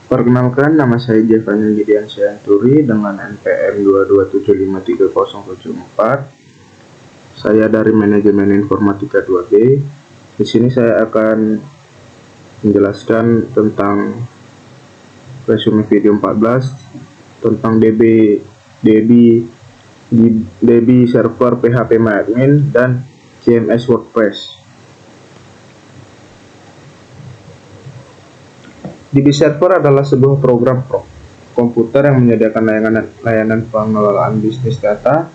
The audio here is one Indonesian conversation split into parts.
Perkenalkan, nama saya Jevani Gideon Syanturi dengan NPM 227530074. Saya dari Manajemen Informatika 2B. Di sini saya akan menjelaskan tentang resume video 14 tentang DB server PHPMyAdmin dan CMS WordPress. DB Server adalah sebuah program komputer yang menyediakan layanan pengelolaan bisnis data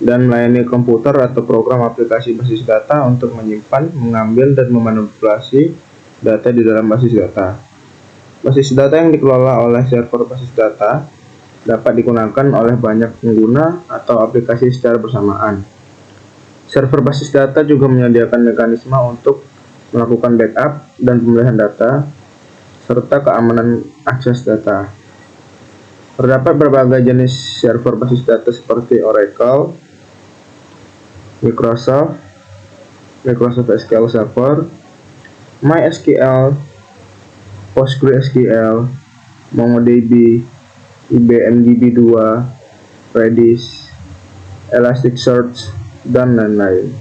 dan melayani komputer atau program aplikasi basis data untuk menyimpan, mengambil, dan memanipulasi data di dalam basis data. Basis data yang dikelola oleh server basis data dapat digunakan oleh banyak pengguna atau aplikasi secara bersamaan. Server basis data juga menyediakan mekanisme untuk melakukan backup dan pemulihan data serta keamanan akses data. Terdapat berbagai jenis server basis data seperti Oracle, Microsoft SQL Server, MySQL, PostgreSQL, MongoDB, IBM DB2, Redis, Elasticsearch, dan lain-lain.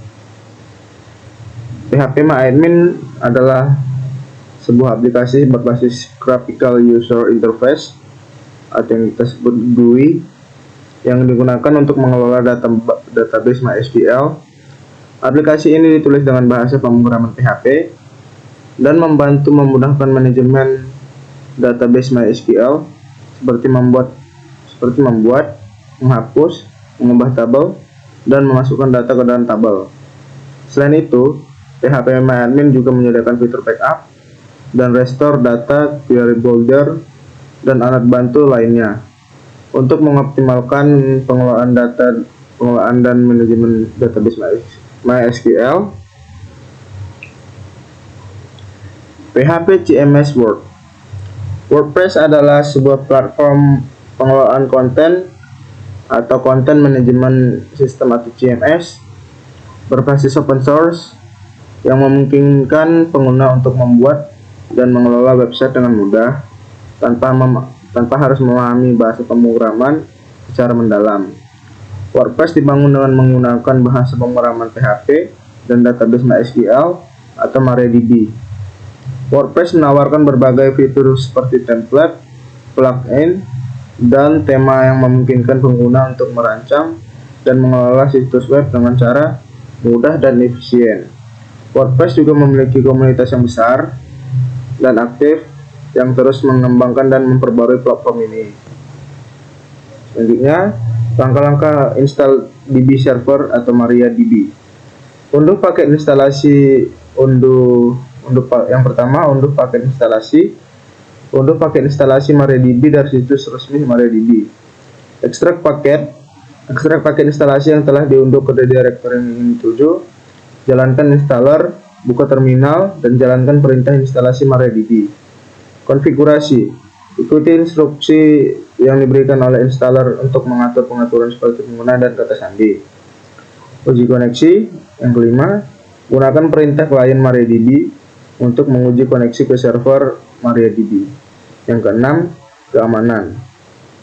PHPMyAdmin adalah sebuah aplikasi berbasis Graphical User Interface atau yang kita sebut GUI yang digunakan untuk mengelola database MySQL. Aplikasi ini ditulis dengan bahasa pemrograman PHP dan membantu memudahkan manajemen database MySQL seperti membuat, menghapus, mengubah tabel, dan memasukkan data ke dalam tabel. Selain itu, PHPMyAdmin juga menyediakan fitur backup dan restore data, query builder, dan alat bantu lainnya untuk mengoptimalkan pengelolaan dan manajemen database MySQL. PHP CMS WordPress adalah sebuah platform pengelolaan konten atau konten manajemen sistem atau CMS berbasis open source yang memungkinkan pengguna untuk membuat dan mengelola website dengan mudah tanpa harus memahami bahasa pemrograman secara mendalam. WordPress dibangun dengan menggunakan bahasa pemrograman PHP dan database MySQL atau MariaDB. WordPress menawarkan berbagai fitur seperti template, plugin, dan tema yang memungkinkan pengguna untuk merancang dan mengelola situs web dengan cara mudah dan efisien. WordPress juga memiliki komunitas yang besar dan aktif yang terus mengembangkan dan memperbarui platform ini. Selanjutnya, langkah-langkah install DB Server atau MariaDB. Unduh paket instalasi. Yang pertama, unduh paket instalasi MariaDB dari situs resmi MariaDB. Ekstrak paket instalasi yang telah diunduh ke direktori yang ingin dituju. Jalankan installer, buka terminal, dan jalankan perintah instalasi MariaDB. Konfigurasi. Ikuti instruksi yang diberikan oleh installer untuk mengatur pengaturan seperti pengguna dan kata sandi. Uji koneksi. Yang kelima, gunakan perintah klien MariaDB untuk menguji koneksi ke server MariaDB. Yang keenam, keamanan.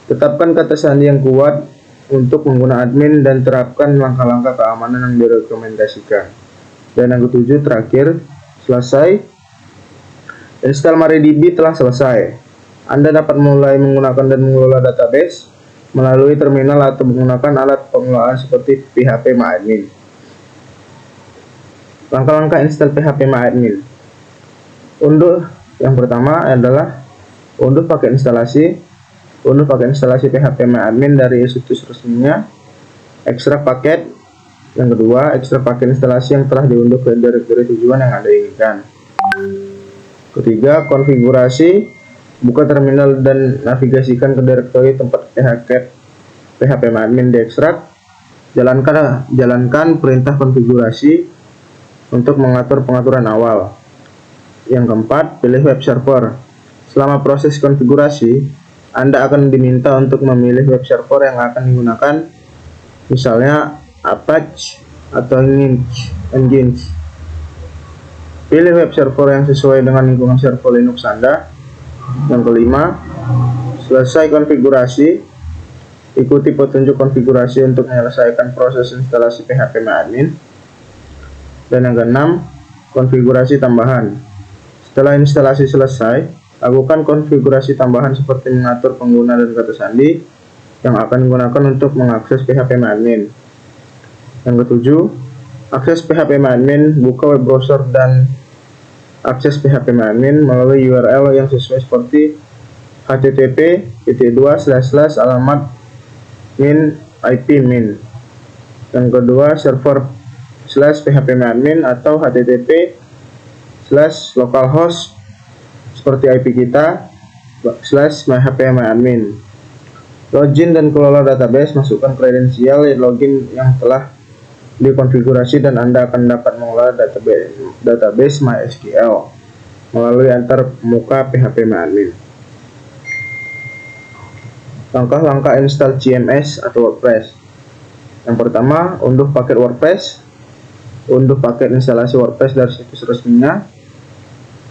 Tetapkan kata sandi yang kuat untuk pengguna admin dan terapkan langkah-langkah keamanan yang direkomendasikan. Dan yang ketujuh, terakhir, selesai. Install MariaDB telah selesai. Anda dapat mulai menggunakan dan mengelola database melalui terminal atau menggunakan alat pengelolaan seperti PHPMyAdmin. Langkah-langkah install PHPMyAdmin. Yang pertama adalah unduh paket instalasi PHPMyAdmin dari situs resminya. Ekstrak paket. Yang kedua, ekstrak paket instalasi yang telah diunduh ke direktori tujuan yang Anda inginkan. Ketiga, konfigurasi. Buka terminal dan navigasikan ke direktori tempat PHPMyAdmin diekstrak. Jalankan perintah konfigurasi untuk mengatur pengaturan awal. Yang keempat, pilih web server. Selama proses konfigurasi, Anda akan diminta untuk memilih web server yang akan digunakan, misalnya Apache atau Nginx. Pilih web server yang sesuai dengan lingkungan server Linux Anda. Yang kelima, selesai konfigurasi, ikuti petunjuk konfigurasi untuk menyelesaikan proses instalasi phpMyAdmin. Dan yang keenam, konfigurasi tambahan. Setelah instalasi selesai, lakukan konfigurasi tambahan seperti mengatur pengguna dan kata sandi yang akan digunakan untuk mengakses phpMyAdmin. Yang ketujuh, akses phpMyAdmin, buka web browser dan akses phpMyAdmin melalui URL yang sesuai seperti http://alamat min IP min. Yang kedua, server/phpMyAdmin atau http://localhost seperti IP kita /phpMyAdmin. Login dan kelola database, masukkan kredensial login yang telah dikonfigurasi dan Anda akan dapat mengelola database MySQL melalui antar muka phpMyAdmin. Langkah-langkah install CMS atau WordPress. Yang pertama, unduh paket WordPress. Unduh paket instalasi WordPress dari situs resminya.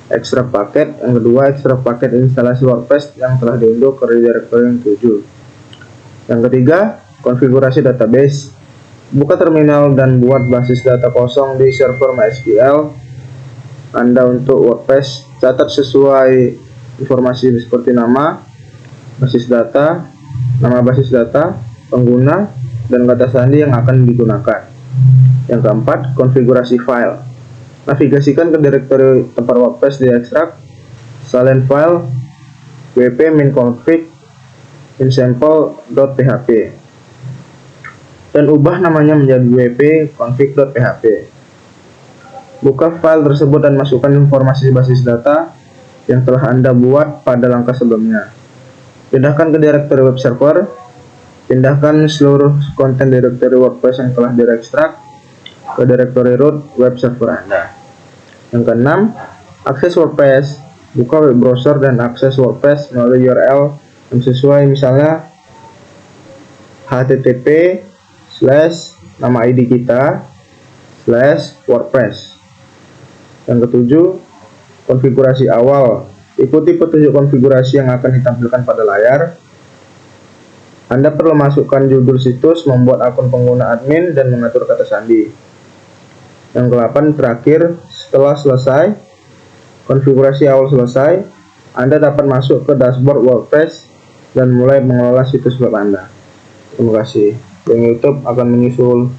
Ekstrak paket. Yang kedua, ekstrak paket instalasi WordPress yang telah diunduh ke directory yang tuju. Yang ketiga, konfigurasi database. Buka terminal dan buat basis data kosong di server MySQL Anda untuk WordPress. Catat sesuai informasi seperti nama basis data, pengguna, dan kata sandi yang akan digunakan. Yang keempat, konfigurasi file. Navigasikan ke directory tempat WordPress diekstrak, salin file wp min-config insample.php dan ubah namanya menjadi wp-config.php. Buka file tersebut dan masukkan informasi basis data yang telah Anda buat pada langkah sebelumnya. Pindahkan ke directory web server. Pindahkan seluruh konten directory WordPress yang telah diekstrak ke directory root web server Anda. Yang keenam, akses WordPress. Buka web browser dan akses WordPress melalui URL yang sesuai, misalnya http:/nama ID kita /WordPress. Yang ketujuh, konfigurasi awal. Ikuti petunjuk konfigurasi yang akan ditampilkan pada layar. Anda perlu masukkan judul situs, membuat akun pengguna admin, dan mengatur kata sandi. Yang ke-8, terakhir, setelah selesai, konfigurasi awal selesai, Anda dapat masuk ke dashboard WordPress dan mulai mengelola situs web Anda. Terima kasih. Yang YouTube akan menyusul.